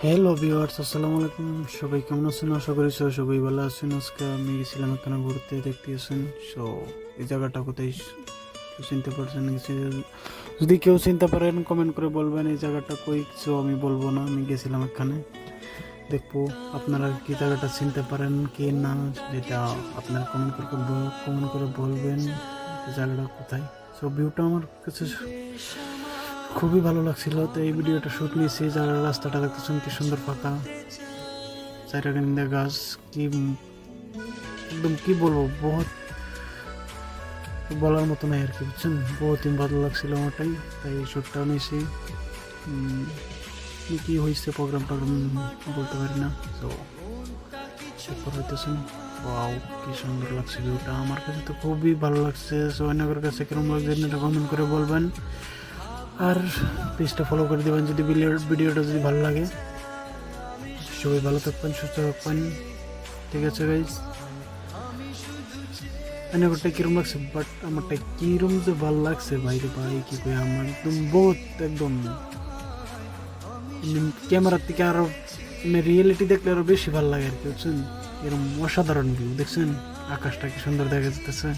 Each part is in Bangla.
হ্যালো ভিউয়ার্স, আসসালামু আলাইকুম। সবাই কেমন আছেন? আশা করি সবাই ভালো আছেন। আজকে আমি গেছিলাম এখানে ঘুরতে, দেখতেছেন। সো এই জায়গাটা কোথায় কেউ চিনতে পারছেন? যদি কেউ চিনতে পারেন কমেন্ট করে বলবেন এই জায়গাটা কই। সো আমি বলবো না, আমি গেছিলাম এখানে দেখবো। আপনারা কি জায়গাটা চিনতে পারেন কি না, যেটা আপনারা কমেন্ট করে বলবেন এই জায়গাটা কোথায়। সো ভিউটা আমার কাছে খুবই ভালো লাগছিল, তো এই ভিডিওটা শুট নিয়েছি। যারা রাস্তাটা দেখতেছেন কি সুন্দর ফাঁকা, চারিদিকে গাছ, কি একদম কি বলবো, বহুত বলার মতো নাই আর কি, বুঝছেন। বহুতই ভালো লাগছিল আমারটাই, তাই শুটটাও নিয়েছি। কি হয়েছে প্রোগ্রাম বলতে পারি না। তো এরপর হইতেছেন, ওয়াও কি সুন্দর লাগছে ভিউটা, আমার কাছে তো খুবই ভালো লাগছে। সো অন্যের কাছে কিরকম লাগছে এটা কমেন্ট করে বলবেন, আর পেজটা ফলো করে দেবেন যদি ভিডিওটা যদি ভালো লাগে। সবাই ভালো থাকবেন, সুস্থ থাকবেন, ঠিক আছে গাইজ। অনেকটা কিরম লাগছে, বাট আমারটা কিরম যে ভালো লাগছে ভাই রে ভাই, কি কই আমার একদম বহুত একদম ক্যামেরার থেকে আরো রিয়েলিটি দেখলে আরো বেশি ভালো লাগে আর কি, বুঝছেন। এরকম অসাধারণ ভিউ দেখছেন, আকাশটা কি সুন্দর দেখা যেতেছে,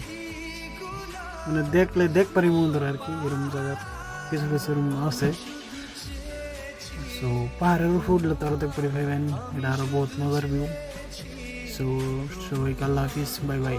মানে দেখলে দেখবারই মন ধরে আর কি। এরকম জায়গা কিছু কিছু এরকম আছে। সো পাহাড়ের উপর উঠলে তো আরো দেখবারই ভাইবেন, এটা আরো বহুত মজার ভিউ। সো সবাইকে আল্লাহ হাফিজ, বাই বাই।